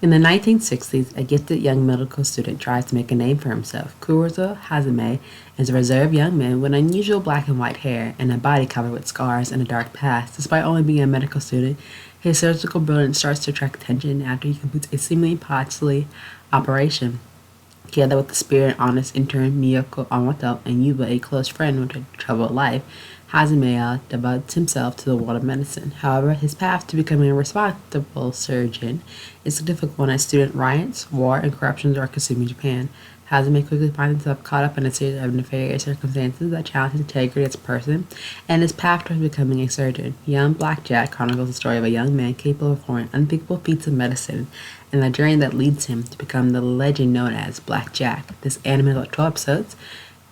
In the 1960s, a gifted young medical student tries to make a name for himself. Kurozo Hazame is a reserved young man with unusual black and white hair and a body covered with scars and a dark past. Despite only being a medical student, his surgical brilliance starts to attract attention after he completes a seemingly costly operation. Together with the spirit and honest intern Miyako Amato and Yuba, a close friend with a troubled life, Hazumea devotes himself to the world of medicine. However, his path to becoming a responsible surgeon is a difficult one as student riots, war, and corruption are consuming Japan. Hazume quickly finds himself caught up in a series of nefarious circumstances that challenge his integrity as a person and his path towards becoming a surgeon. Young Black Jack chronicles the story of a young man capable of performing unthinkable feats of medicine and the journey that leads him to become the legend known as Black Jack. This anime is about 12 episodes.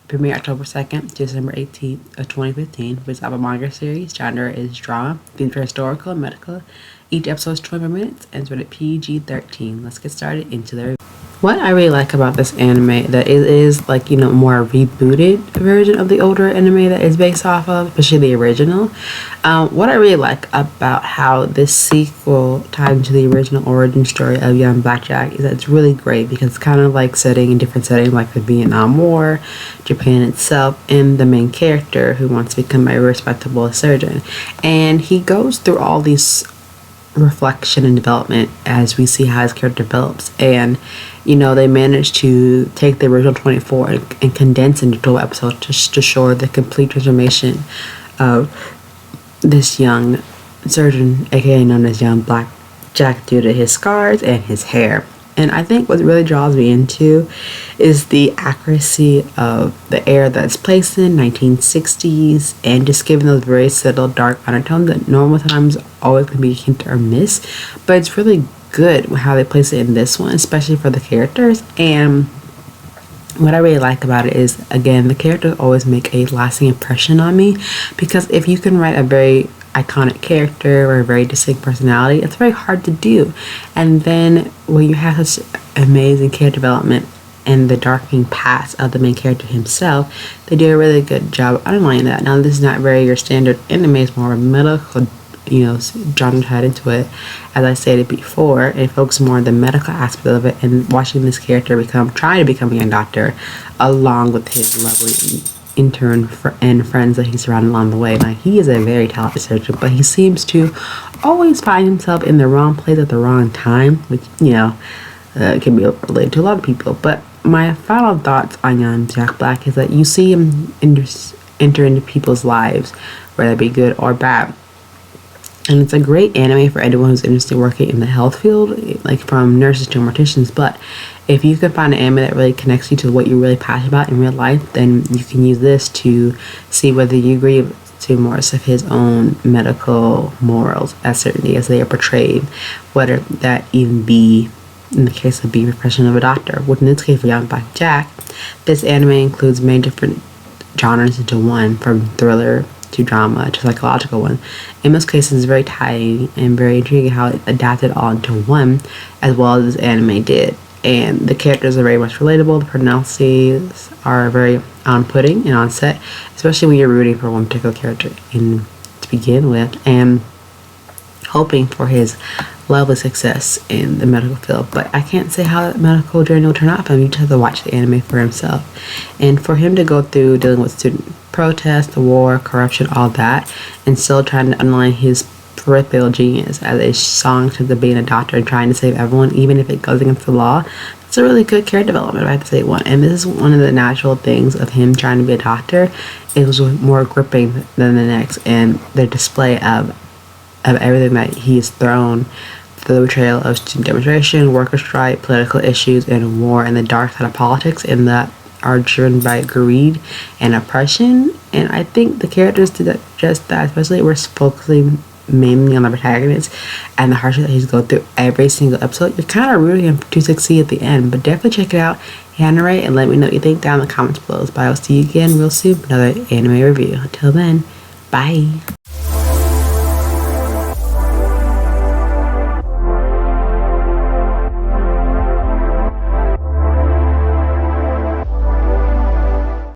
Premiere October 2nd to December 18th of 2015. Based off a manga series. Genre is drama, themed for historical and medical. Each episode is 20 minutes and it's rated PG-13. Let's get started into the review. What I really like about this anime that it is like, more a rebooted version of the older anime that is based off of, especially the original. What I really like about how this sequel ties into the original origin story of young Blackjack is that it's really great because it's kind of like setting in different settings like the Vietnam War, Japan itself, and the main character who wants to become a respectable surgeon. And he goes through all these reflection and development as we see how his character develops, and they managed to take the original 24 and condense into 12 episodes just to show the complete transformation of this young surgeon, aka known as young Black Jack, due to his scars and his hair. And I think what really draws me into is the accuracy of the era that's placed in 1960s and just giving those very subtle dark undertones that normal times always can be hint or miss. But it's really good how they place it in this one, especially for the characters. And what I really like about it is, again, the characters always make a lasting impression on me, because if you can write a very iconic character or a very distinct personality, it's very hard to do. And then when you have such amazing character development and the darkening past of the main character himself, they do a really good job of underlining that. Now, this is not very your standard anime, it's more medical, genre tied into it, as I stated before, and focus more on the medical aspect of it and watching this character try to become a young doctor along with his lovely intern and friends that he's surrounded along the way. Now, he is a very talented surgeon, but he seems to always find himself in the wrong place at the wrong time, which can be related to a lot of people. But my final thoughts on young Jack Black is that you see him enter into people's lives, whether it be good or bad. And it's a great anime for anyone who's interested in working in the health field, like from nurses to morticians. But if you can find an anime that really connects you to what you're really passionate about in real life, then you can use this to see whether you agree to more of his own medical morals as certainly as they are portrayed, whether that even be in the case of being a profession of a doctor. Which in this case for young Black Jack, this anime includes many different genres into one, from thriller to drama to psychological one. In most cases, it's very tiring and very intriguing how it adapted all into one, as well as this anime did. And the characters are very much relatable. The personalities are very on-putting and on-set, especially when you're rooting for one particular character to begin with and hoping for his lovely success in the medical field. But I can't say how that medical journey will turn out for him. You just have to watch the anime for himself. And for him to go through dealing with student protests, the war, corruption, all that, and still trying to underline his peripheral genius as a song to being a doctor and trying to save everyone, even if it goes against the law, it's a really good character development, if I have to say one. And this is one of the natural things of him trying to be a doctor. It was more gripping than the next, and the display of everything that he's thrown, the betrayal of student demonstration, worker strike, political issues, and war, and the dark side of politics, and that are driven by greed and oppression. And I think the characters did just that, especially we're focusing mainly on the protagonist and the hardship that he's going through every single episode. You're kind of rooting him to succeed at the end, but definitely check it out, narrate, and let me know what you think down in the comments below. But I will see you again real soon for another anime review. Until then, bye.